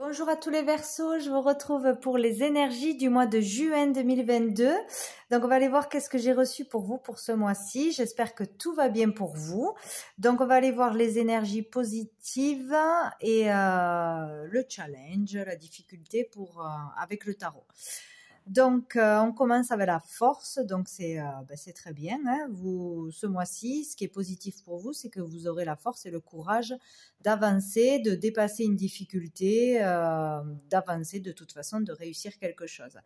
Bonjour à tous les Verseaux, je vous retrouve pour les énergies du mois de juin 2022. Donc on va aller voir qu'est-ce que j'ai reçu pour vous pour ce mois-ci. J'espère que tout va bien pour vous. Donc on va aller voir les énergies positives et le challenge, la difficulté avec le tarot. Donc, on commence avec la force, donc c'est très bien. Hein. Ce mois-ci, ce qui est positif pour vous, c'est que vous aurez la force et le courage d'avancer, de dépasser une difficulté, d'avancer de toute façon, de réussir quelque chose.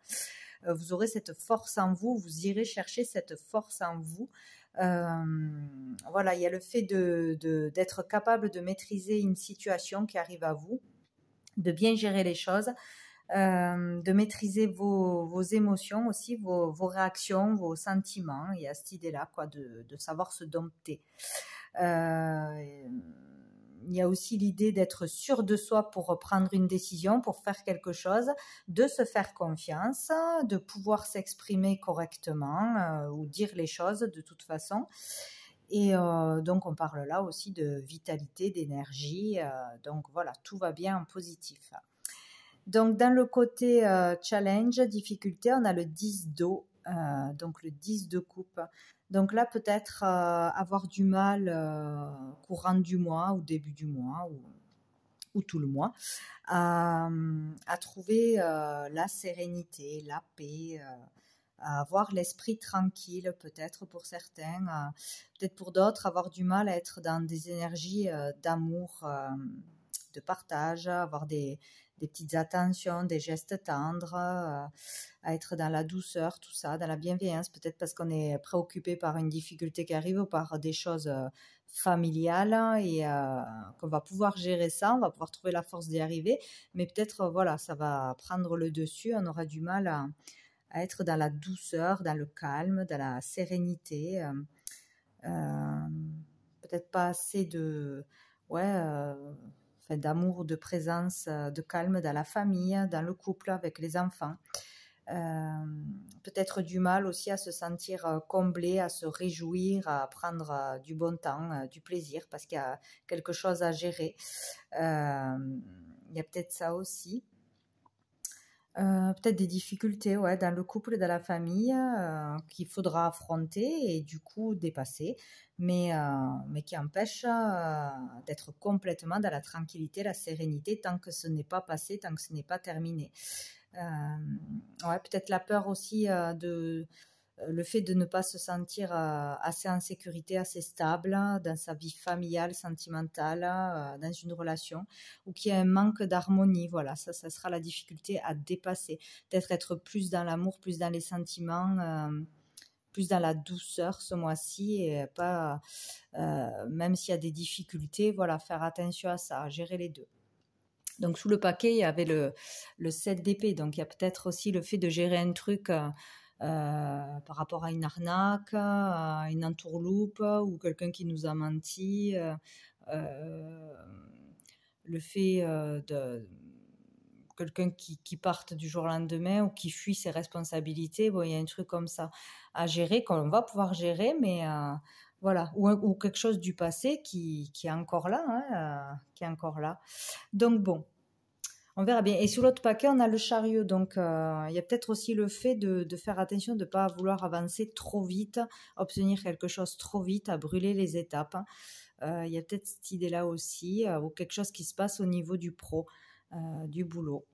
Vous aurez cette force en vous, vous irez chercher cette force en vous. Voilà, il y a le fait d'être capable de maîtriser une situation qui arrive à vous, de bien gérer les choses. De maîtriser vos émotions aussi, vos réactions, vos sentiments. Il y a cette idée-là, quoi, de savoir se dompter. Il y a aussi l'idée d'être sûr de soi pour prendre une décision, pour faire quelque chose, de se faire confiance, de pouvoir s'exprimer correctement ou dire les choses de toute façon. Et donc on parle là aussi de vitalité, d'énergie. Donc voilà, tout va bien en positif. Donc, dans le côté challenge, difficulté, on a le 10 d'eau, donc le 10 de coupe. Donc là, peut-être avoir du mal courant du mois ou début du mois ou tout le mois à trouver la sérénité, la paix, à avoir l'esprit tranquille peut-être pour certains, peut-être pour d'autres, avoir du mal à être dans des énergies d'amour, de partage, avoir des petites attentions, des gestes tendres, à être dans la douceur, tout ça, dans la bienveillance, peut-être parce qu'on est préoccupé par une difficulté qui arrive ou par des choses familiales et qu'on va pouvoir gérer ça, on va pouvoir trouver la force d'y arriver, mais peut-être, voilà, ça va prendre le dessus, on aura du mal à être dans la douceur, dans le calme, dans la sérénité, peut-être pas assez de... Ouais, d'amour, de présence, de calme dans la famille, dans le couple, avec les enfants. Peut-être du mal aussi à se sentir comblé, à se réjouir, à prendre du bon temps, du plaisir, parce qu'il y a quelque chose à gérer. Il y a peut-être ça aussi. Peut-être des difficultés dans le couple et dans la famille qu'il faudra affronter et du coup dépasser, mais qui empêchent d'être complètement dans la tranquillité, la sérénité tant que ce n'est pas passé, tant que ce n'est pas terminé. Peut-être la peur aussi le fait de ne pas se sentir assez en sécurité, assez stable dans sa vie familiale, sentimentale, dans une relation, ou qu'il y a un manque d'harmonie. Voilà, ça sera la difficulté à dépasser. Peut-être être plus dans l'amour, plus dans les sentiments, plus dans la douceur ce mois-ci, et pas, même s'il y a des difficultés, voilà, faire attention à ça, gérer les deux. Donc sous le paquet, il y avait le 7 d'épée, donc il y a peut-être aussi le fait de gérer un truc... par rapport à une arnaque, à une entourloupe ou quelqu'un qui nous a menti, le fait de quelqu'un qui parte du jour au lendemain ou qui fuit ses responsabilités, bon, il y a un truc comme ça à gérer qu'on va pouvoir gérer, mais voilà, ou quelque chose du passé qui est encore là, hein, qui est encore là. Donc bon. On verra bien. Et sur l'autre paquet, on a le chariot. Donc, il y a peut-être aussi le fait de faire attention, de ne pas vouloir avancer trop vite, obtenir quelque chose trop vite, à brûler les étapes. Il y a peut-être cette idée-là aussi, ou quelque chose qui se passe au niveau du pro, du boulot,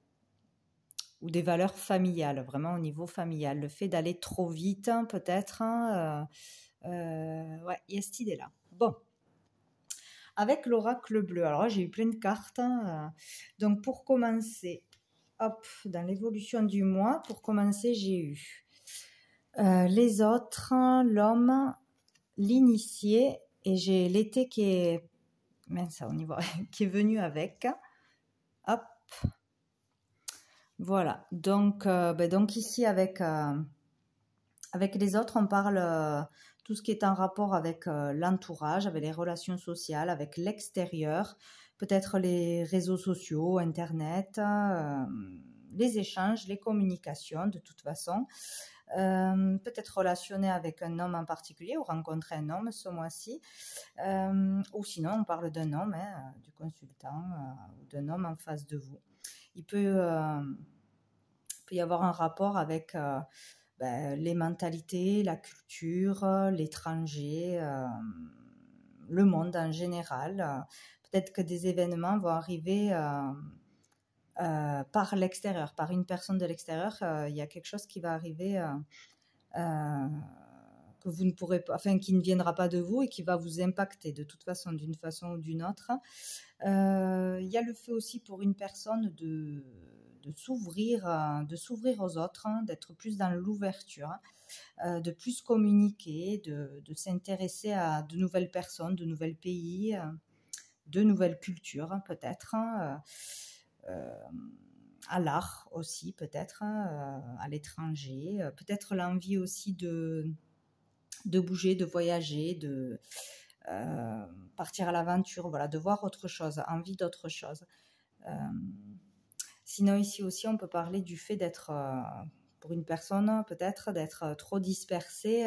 ou des valeurs familiales, vraiment au niveau familial. Le fait d'aller trop vite, peut-être. Il y a cette idée-là. Bon. Avec l'oracle bleu. Alors là, j'ai eu plein de cartes. Donc, pour commencer, hop, dans l'évolution du mois, pour commencer, j'ai eu les autres, l'homme, l'initié, et j'ai l'été qui est... Mince, on y voit, qui est venu avec. Hop. Voilà. Donc ici, avec les autres, on parle... tout ce qui est en rapport avec l'entourage, avec les relations sociales, avec l'extérieur, peut-être les réseaux sociaux, Internet, les échanges, les communications de toute façon, peut-être relationner avec un homme en particulier ou rencontrer un homme ce mois-ci, ou sinon on parle d'un homme, du consultant ou d'un homme en face de vous. il peut y avoir un rapport avec les mentalités, la culture, l'étranger, le monde en général. Peut-être que des événements vont arriver par l'extérieur, par une personne de l'extérieur. Il y a quelque chose qui va arriver que vous ne pourrez pas, enfin qui ne viendra pas de vous et qui va vous impacter de toute façon, d'une façon ou d'une autre. Il y a le fait aussi pour une personne de s'ouvrir aux autres, d'être plus dans l'ouverture, de plus communiquer, de s'intéresser à de nouvelles personnes, de nouveaux pays, de nouvelles cultures peut-être, à l'art aussi peut-être, à l'étranger, peut-être l'envie aussi de bouger, de voyager, de partir à l'aventure, voilà, de voir autre chose, envie d'autre chose. Sinon ici aussi on peut parler du fait d'être, pour une personne peut-être, d'être trop dispersée,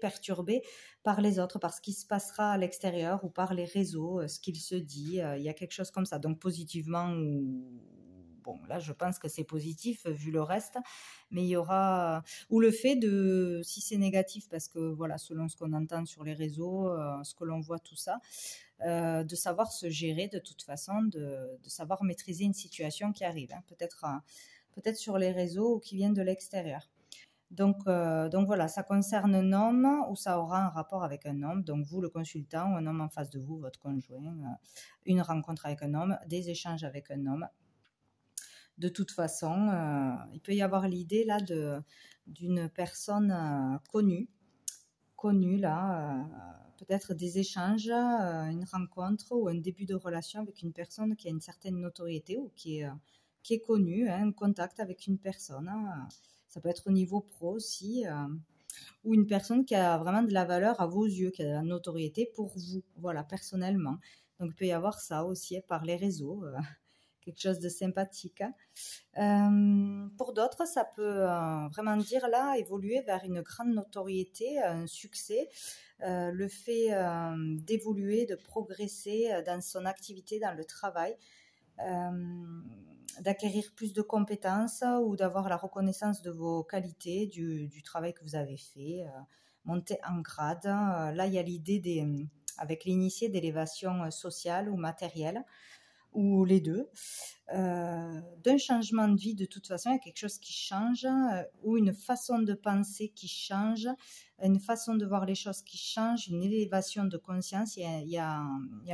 perturbée par les autres, par ce qui se passera à l'extérieur ou par les réseaux, ce qu'il se dit, il y a quelque chose comme ça, donc positivement ou... Bon, là, je pense que c'est positif vu le reste, mais il y aura... Ou le fait de... Si c'est négatif, parce que, voilà, selon ce qu'on entend sur les réseaux, ce que l'on voit, tout ça, de savoir se gérer de toute façon, de savoir maîtriser une situation qui arrive, peut-être sur les réseaux ou qui viennent de l'extérieur. Donc voilà, ça concerne un homme ou ça aura un rapport avec un homme, donc vous le consultant ou un homme en face de vous, votre conjoint, une rencontre avec un homme, des échanges avec un homme. De toute façon, il peut y avoir l'idée là d'une personne connue là, peut-être des échanges, une rencontre ou un début de relation avec une personne qui a une certaine notoriété ou qui est connue, un contact avec une personne. Ça peut être au niveau pro aussi, ou une personne qui a vraiment de la valeur à vos yeux, qui a de la notoriété pour vous, voilà, personnellement. Donc il peut y avoir ça aussi par les réseaux. Quelque chose de sympathique. Pour d'autres, ça peut vraiment dire là, évoluer vers une grande notoriété, un succès, le fait d'évoluer, de progresser dans son activité, dans le travail, d'acquérir plus de compétences ou d'avoir la reconnaissance de vos qualités, du travail que vous avez fait, monter en grade. Là, il y a l'idée avec l'initié d'élévation sociale ou matérielle, ou les deux, d'un changement de vie. De toute façon, il y a quelque chose qui change, ou une façon de penser qui change, une façon de voir les choses qui change, une élévation de conscience. Il y a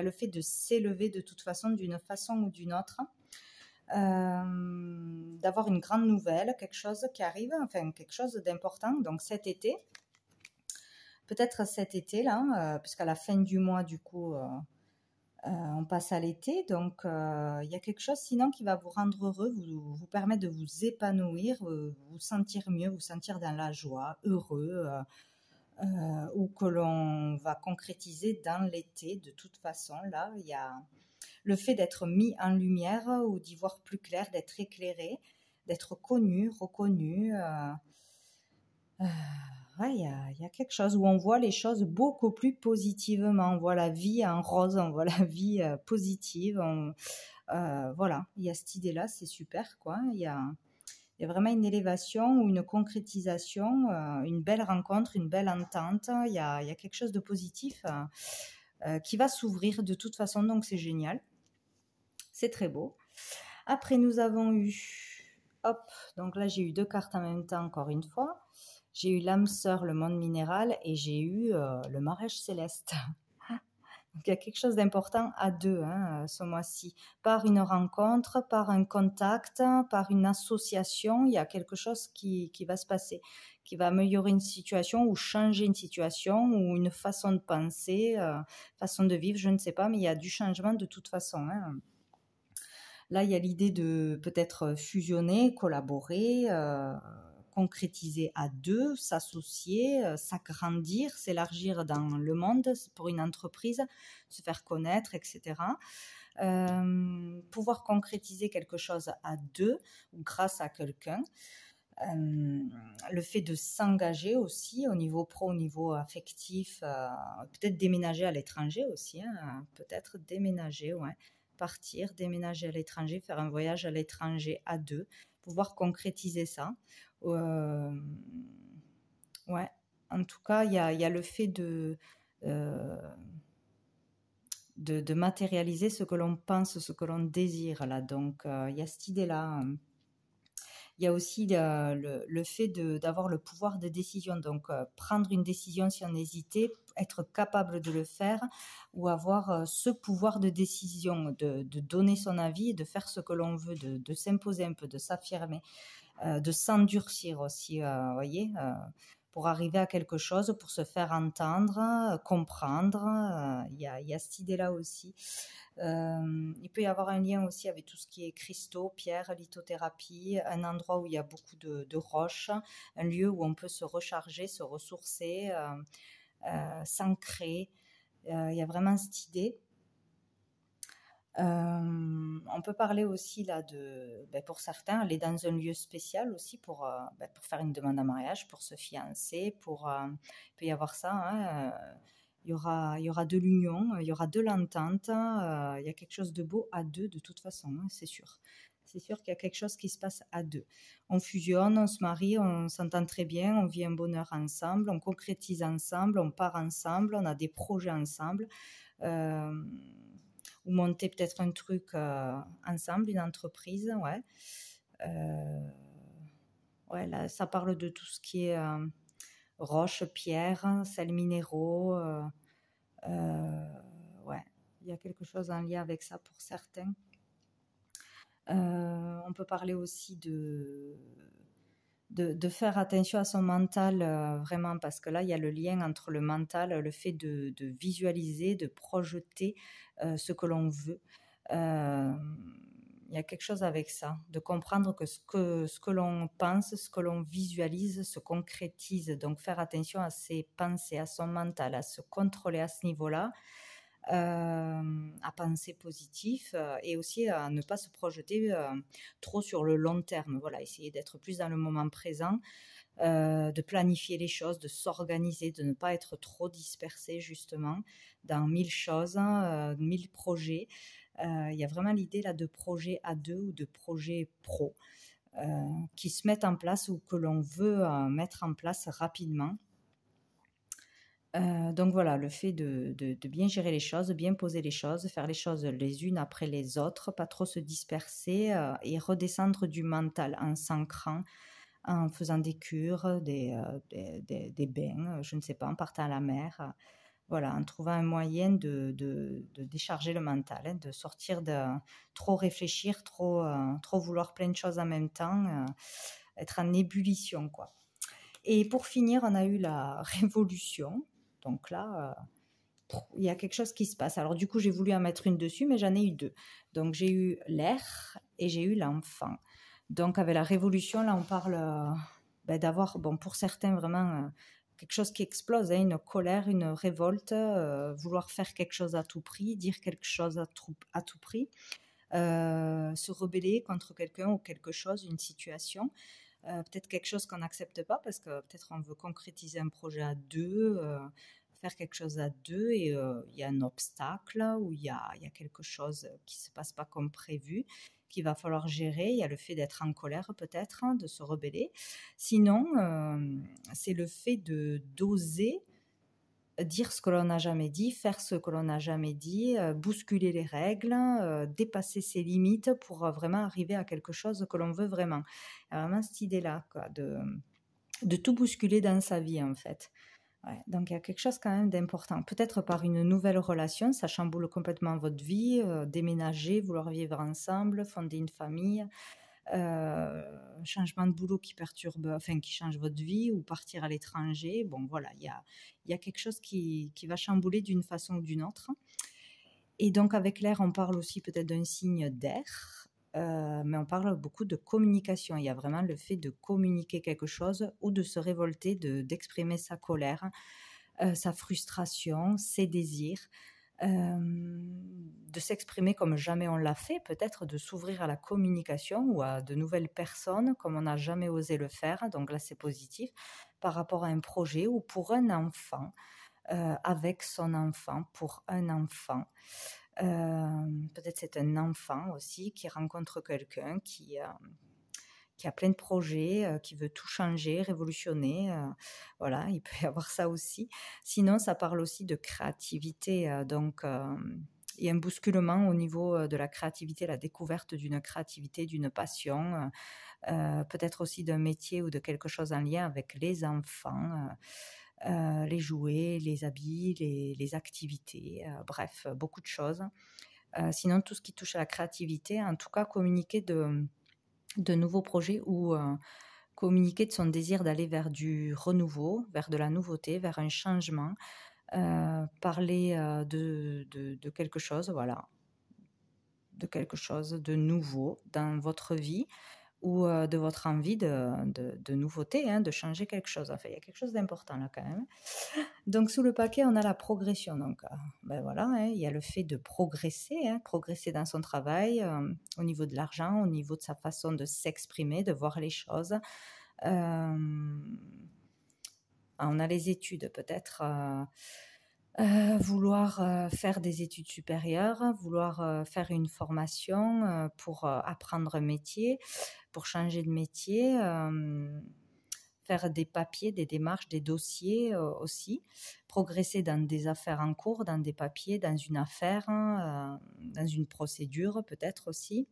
le fait de s'élever de toute façon, d'une façon ou d'une autre, d'avoir une grande nouvelle, quelque chose qui arrive, enfin quelque chose d'important. Donc cet été, peut-être cet été là, puisqu'à la fin du mois du coup, on passe à l'été, donc il y a quelque chose sinon qui va vous rendre heureux, vous permettre de vous épanouir, vous sentir mieux, vous sentir dans la joie, heureux, ou que l'on va concrétiser dans l'été. De toute façon, là, il y a le fait d'être mis en lumière ou d'y voir plus clair, d'être éclairé, d'être connu, reconnu. Ouais, il y a quelque chose où on voit les choses beaucoup plus positivement. On voit la vie en rose, on voit la vie positive. Voilà, il y a cette idée-là, c'est super, quoi. Il y a vraiment une élévation ou une concrétisation, une belle rencontre, une belle entente. Il y a quelque chose de positif qui va s'ouvrir de toute façon, donc c'est génial. C'est très beau. Après, nous avons eu... Hop, donc là, j'ai eu 2 cartes en même temps, encore une fois. J'ai eu l'âme sœur, le monde minéral, et j'ai eu le mariage céleste. Donc, il y a quelque chose d'important à 2 ce mois-ci. Par une rencontre, par un contact, par une association, il y a quelque chose qui va se passer, qui va améliorer une situation ou changer une situation ou une façon de penser, façon de vivre, je ne sais pas, mais il y a du changement de toute façon. Là, il y a l'idée de peut-être fusionner, collaborer, concrétiser à 2, s'associer, s'agrandir, s'élargir dans le monde pour une entreprise, se faire connaître, etc. Pouvoir concrétiser quelque chose à 2 ou grâce à quelqu'un. Le fait de s'engager aussi au niveau pro, au niveau affectif, peut-être déménager à l'étranger aussi, peut-être déménager, ouais. partir, déménager à l'étranger, faire un voyage à l'étranger à deux, pouvoir concrétiser ça. Ouais, en tout cas, il y a le fait euh, de matérialiser ce que l'on pense, ce que l'on désire là. Donc, il y a cette idée-là. Il y a aussi le fait d'avoir le pouvoir de décision. Donc, prendre une décision si on hésitait, être capable de le faire ou avoir ce pouvoir de décision, de donner son avis et de faire ce que l'on veut, de s'imposer un peu, de s'affirmer, de s'endurcir aussi, voyez, pour arriver à quelque chose, pour se faire entendre, comprendre. Il y a cette idée-là aussi. Il peut y avoir un lien aussi avec tout ce qui est cristaux, pierres, lithothérapie, un endroit où il y a beaucoup de roches, un lieu où on peut se recharger, se ressourcer, s'ancrer. Il y a vraiment cette idée. On peut parler aussi là pour certains, aller dans un lieu spécial aussi pour faire une demande en mariage, pour se fiancer, il peut y avoir ça. Hein, il y aura de l'union, il y aura de l'entente, il y a quelque chose de beau à deux de toute façon, hein, c'est sûr. C'est sûr qu'il y a quelque chose qui se passe à deux. On fusionne, on se marie, on s'entend très bien, on vit un bonheur ensemble, on concrétise ensemble, on part ensemble, on a des projets ensemble. Ou monter peut-être un truc ensemble, une entreprise, ouais. Ouais, là, ça parle de tout ce qui est roches, pierres, sels minéraux. Ouais, il y a quelque chose en lien avec ça pour certains. On peut parler aussi de faire attention à son mental, vraiment, parce que là, il y a le lien entre le mental, le fait de visualiser, de projeter ce que l'on veut. Il y a quelque chose avec ça, de comprendre que ce que l'on pense, ce que l'on visualise se concrétise. Donc, faire attention à ses pensées, à son mental, à se contrôler à ce niveau-là. À penser positif et aussi à ne pas se projeter trop sur le long terme. Voilà, essayer d'être plus dans le moment présent, de planifier les choses, de s'organiser, de ne pas être trop dispersé justement dans 1000 choses, 1000 projets. Il y a vraiment l'idée là de projets à deux ou de projets pro qui se mettent en place ou que l'on veut mettre en place rapidement. Donc voilà, le fait de bien gérer les choses, bien poser les choses, faire les choses les unes après les autres, pas trop se disperser et redescendre du mental en s'ancrant, en faisant des cures, des bains, je ne sais pas, en partant à la mer. Voilà, en trouvant un moyen de décharger le mental, hein, de sortir de trop réfléchir, trop vouloir plein de choses en même temps, être en ébullition, quoi. Et pour finir, on a eu la révolution. Donc là, il y a quelque chose qui se passe. Alors du coup, j'ai voulu en mettre une dessus, mais j'en ai eu deux. Donc j'ai eu l'air et j'ai eu l'enfant. Donc avec la révolution, là, on parle d'avoir, bon, pour certains, vraiment quelque chose qui explose, hein, une colère, une révolte, vouloir faire quelque chose à tout prix, dire quelque chose à tout prix, se rebeller contre quelqu'un ou quelque chose, une situation. Peut-être quelque chose qu'on n'accepte pas parce que peut-être on veut concrétiser un projet à deux, faire quelque chose à deux et il y a un obstacle ou il y a quelque chose qui ne se passe pas comme prévu, qu'il va falloir gérer. Il y a le fait d'être en colère peut-être, hein, de se rebeller. Sinon, c'est le fait d'oser dire ce que l'on n'a jamais dit, faire ce que l'on n'a jamais dit, bousculer les règles, dépasser ses limites pour vraiment arriver à quelque chose que l'on veut vraiment. Il y a vraiment cette idée-là, quoi, de tout bousculer dans sa vie, en fait. Ouais, donc il y a quelque chose quand même d'important. Peut-être par une nouvelle relation, ça chamboule complètement votre vie, déménager, vouloir vivre ensemble, fonder une famille, changement de boulot qui perturbe, enfin qui change votre vie ou partir à l'étranger. Bon voilà, il y a quelque chose qui va chambouler d'une façon ou d'une autre. Et donc avec l'air, on parle aussi peut-être d'un signe d'air, mais on parle beaucoup de communication. Il y a vraiment le fait de communiquer quelque chose ou de se révolter, d'exprimer sa colère, sa frustration, ses désirs. De s'exprimer comme jamais on l'a fait, peut-être de s'ouvrir à la communication ou à de nouvelles personnes comme on n'a jamais osé le faire. Donc là, c'est positif par rapport à un projet ou pour un enfant, avec son enfant, pour un enfant. Peut-être c'est un enfant aussi qui rencontre quelqu'un qui a plein de projets, qui veut tout changer, révolutionner. Voilà, il peut y avoir ça aussi. Sinon, ça parle aussi de créativité. Donc, il y a un bousculement au niveau de la créativité, la découverte d'une créativité, d'une passion, peut-être aussi d'un métier ou de quelque chose en lien avec les enfants, les jouets, les habits, les activités, bref, beaucoup de choses. Sinon, tout ce qui touche à la créativité, en tout cas, communiquer de nouveaux projets ou communiquer de son désir d'aller vers du renouveau, vers de la nouveauté, vers un changement, parler de quelque chose, voilà, de quelque chose de nouveau dans votre vie ou de votre envie de nouveauté, hein, de changer quelque chose. Enfin, il y a quelque chose d'important là quand même. Donc sous le paquet, on a la progression. Donc ben voilà, hein, il y a le fait de progresser, hein, progresser dans son travail, au niveau de l'argent, au niveau de sa façon de s'exprimer, de voir les choses. On a les études, peut-être vouloir faire des études supérieures, vouloir faire une formation pour apprendre un métier, pour changer de métier, faire des papiers, des démarches, des dossiers aussi, progresser dans des affaires en cours, dans des papiers, dans une affaire, dans une procédure peut-être aussi.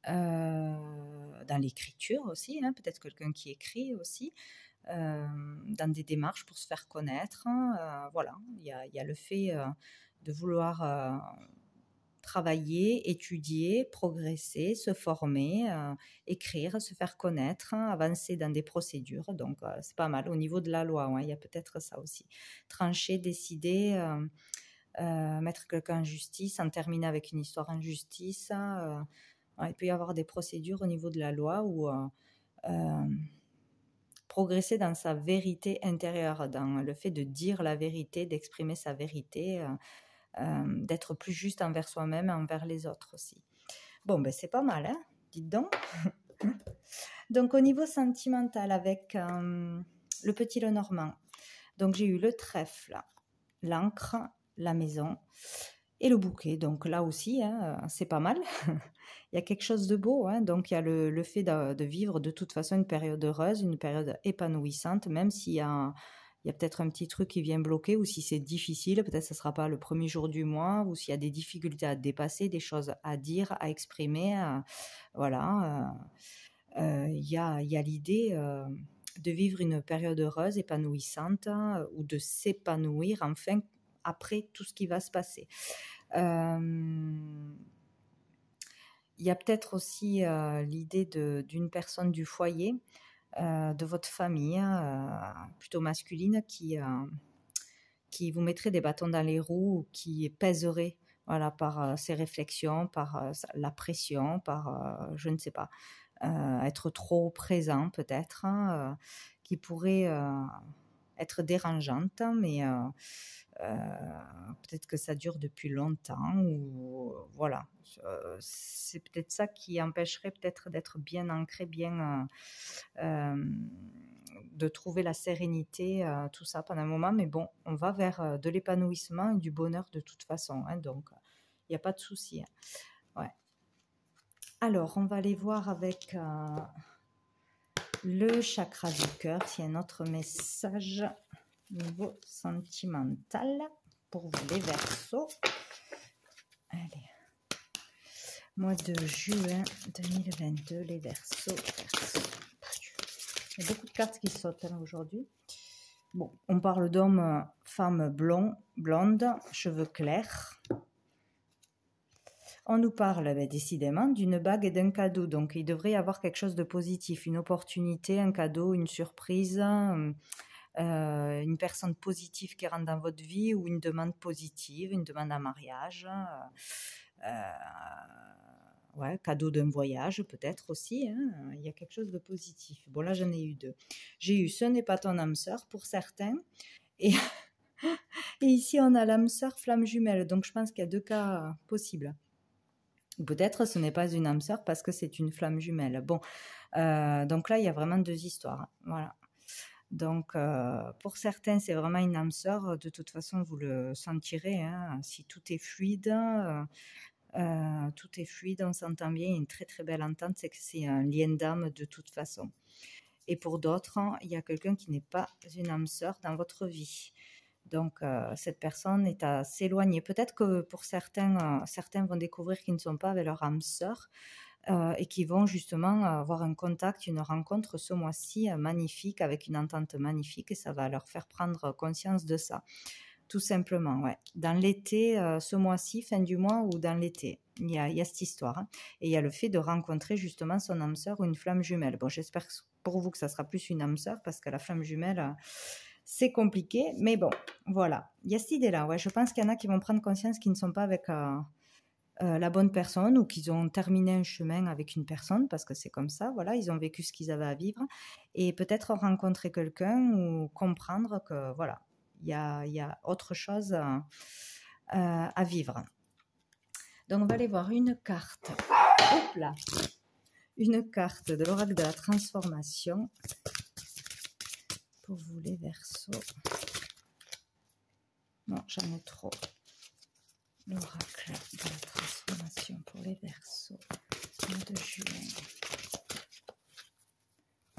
Dans l'écriture aussi, hein, peut-être quelqu'un qui écrit aussi, dans des démarches pour se faire connaître. Voilà, il y a le fait de vouloir travailler, étudier, progresser, se former, écrire, se faire connaître, avancer dans des procédures. Donc, c'est pas mal. Au niveau de la loi, ouais, il y a peut-être ça aussi. Trancher, décider, mettre quelqu'un en justice, en terminer avec une histoire en justice. Il peut y avoir des procédures au niveau de la loi où progresser dans sa vérité intérieure, dans le fait de dire la vérité, d'exprimer sa vérité, d'être plus juste envers soi-même et envers les autres aussi. Bon, ben c'est pas mal, hein, dites donc. Donc au niveau sentimental, avec le petit Lenormand, donc j'ai eu le trèfle, l'encre, la maison et le bouquet. Donc là aussi, hein, c'est pas mal. Il y a quelque chose de beau, hein. Donc il y a le fait de vivre de toute façon une période heureuse, une période épanouissante, même s'il y a peut-être un petit truc qui vient bloquer, ou si c'est difficile, peut-être ce ne sera pas le premier jour du mois, ou s'il y a des difficultés à dépasser, des choses à dire, à exprimer. Voilà. Il y a l'idée de vivre une période heureuse, épanouissante, ou de s'épanouir enfin après tout ce qui va se passer. Il y a peut-être aussi l'idée d'une personne du foyer, de votre famille, plutôt masculine, qui vous mettrait des bâtons dans les roues, qui pèserait, voilà, par ses réflexions, par la pression, par, je ne sais pas, être trop présent peut-être, hein, qui pourrait être dérangeante, mais peut-être que ça dure depuis longtemps, ou voilà, c'est peut-être ça qui empêcherait peut-être d'être bien ancré, bien de trouver la sérénité, tout ça pendant un moment. Mais bon, on va vers de l'épanouissement et du bonheur de toute façon, hein, donc il n'y a pas de souci, hein. Ouais. Alors, on va aller voir avec le chakra du cœur s'il y a un autre message niveau sentimental pour vous les Verseaux. Allez, mois de juin 2022, les Verseaux. Il y a beaucoup de cartes qui sautent aujourd'hui. Bon, on parle d'homme, femme blonde, cheveux clairs. On nous parle décidément d'une bague et d'un cadeau, donc il devrait y avoir quelque chose de positif, une opportunité, un cadeau, une surprise, une personne positive qui rentre dans votre vie, ou une demande positive, une demande en mariage, ouais, cadeau d'un voyage peut-être aussi, hein. Il y a quelque chose de positif. Bon, là j'en ai eu deux. J'ai eu ce n'est pas ton âme sœur pour certains, et, et ici on a l'âme sœur flamme jumelle, donc je pense qu'il y a deux cas possibles. Ou peut-être ce n'est pas une âme sœur parce que c'est une flamme jumelle. Bon, donc là il y a vraiment deux histoires, voilà. Donc, pour certains, c'est vraiment une âme sœur. De toute façon, vous le sentirez, hein, si tout est fluide. Tout est fluide, on s'entend bien, il y a une très très belle entente, c'est que c'est un lien d'âme de toute façon. Et pour d'autres, il y a quelqu'un qui n'est pas une âme sœur dans votre vie. Donc, cette personne est à s'éloigner. Peut-être que pour certains, certains vont découvrir qu'ils ne sont pas avec leur âme sœur et qui vont justement avoir un contact, une rencontre ce mois-ci magnifique, avec une entente magnifique, et ça va leur faire prendre conscience de ça. Tout simplement, ouais. Dans l'été, ce mois-ci, fin du mois ou dans l'été, il y a cette histoire. Hein. Et il y a le fait de rencontrer justement son âme sœur ou une flamme jumelle. Bon, j'espère pour vous que ça sera plus une âme sœur parce que la flamme jumelle, c'est compliqué. Mais bon, voilà. Il y a cette idée-là. Ouais. Je pense qu'il y en a qui vont prendre conscience qu'ils ne sont pas avec la bonne personne ou qu'ils ont terminé un chemin avec une personne parce que c'est comme ça. Voilà, ils ont vécu ce qu'ils avaient à vivre. Et peut-être rencontrer quelqu'un ou comprendre que, voilà, il y a autre chose à vivre. Donc, on va aller voir une carte. Hop là. Une carte de l'oracle de la transformation pour vous les Verseaux. Non, j'en ai trop. L'oracle de la transformation pour les Verseaux. Mois de juin.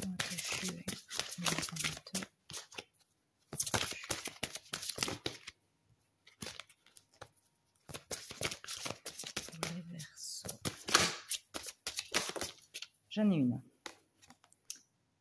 Mois de juin 2022. J'en ai une.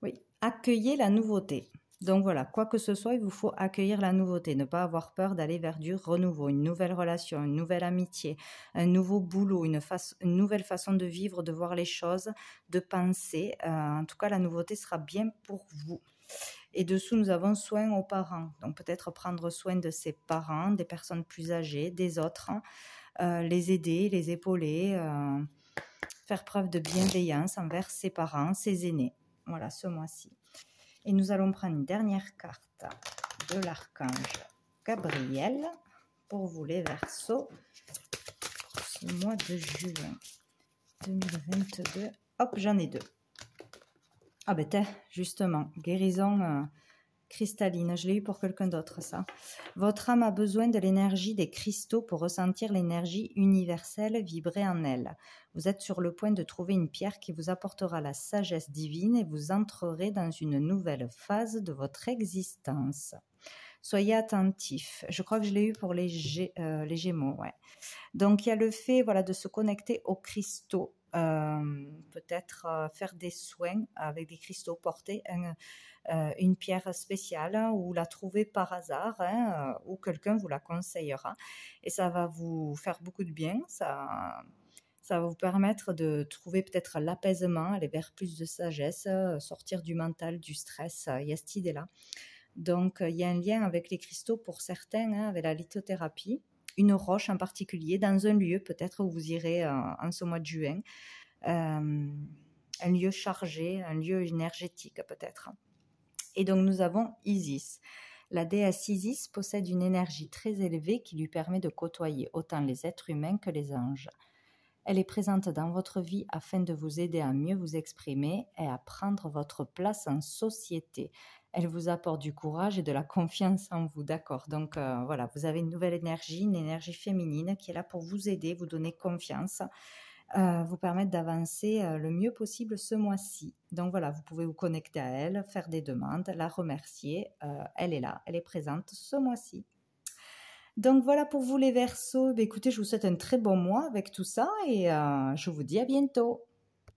Oui, accueillez la nouveauté. Donc voilà, quoi que ce soit, il vous faut accueillir la nouveauté, ne pas avoir peur d'aller vers du renouveau, une nouvelle relation, une nouvelle amitié, un nouveau boulot, une nouvelle façon de vivre, de voir les choses, de penser. En tout cas, la nouveauté sera bien pour vous. Et dessous, nous avons soin aux parents. Donc peut-être prendre soin de ses parents, des personnes plus âgées, des autres, les aider, les épauler, faire preuve de bienveillance envers ses parents, ses aînés. Voilà, ce mois-ci. Et nous allons prendre une dernière carte de l'archange Gabriel pour vous les Verseaux pour ce mois de juin 2022. Hop, j'en ai deux. Ah ben justement, guérison cristalline, je l'ai eu pour quelqu'un d'autre ça. Votre âme a besoin de l'énergie des cristaux pour ressentir l'énergie universelle vibrer en elle. Vous êtes sur le point de trouver une pierre qui vous apportera la sagesse divine et vous entrerez dans une nouvelle phase de votre existence. Soyez attentifs. Je crois que je l'ai eu pour les Gémeaux. Ouais. Donc, il y a le fait de se connecter aux cristaux. Peut-être faire des soins avec des cristaux, porter une pierre spéciale ou la trouver par hasard ou quelqu'un vous la conseillera. Et ça va vous faire beaucoup de bien. Ça va vous permettre de trouver peut-être l'apaisement, aller vers plus de sagesse, sortir du mental, du stress. Il y a cette idée-là. Donc, il y a un lien avec les cristaux pour certains, avec la lithothérapie. Une roche en particulier, dans un lieu peut-être où vous irez en ce mois de juin. Un lieu chargé, un lieu énergétique peut-être. Et donc, nous avons Isis. La déesse Isis possède une énergie très élevée qui lui permet de côtoyer autant les êtres humains que les anges. Elle est présente dans votre vie afin de vous aider à mieux vous exprimer et à prendre votre place en société. Elle vous apporte du courage et de la confiance en vous, d'accord. Donc voilà, vous avez une nouvelle énergie, une énergie féminine qui est là pour vous aider, vous donner confiance, vous permettre d'avancer le mieux possible ce mois-ci. Donc voilà, vous pouvez vous connecter à elle, faire des demandes, la remercier. Elle est là, elle est présente ce mois-ci. Donc voilà pour vous les Verseaux. Écoutez, je vous souhaite un très bon mois avec tout ça et je vous dis à bientôt.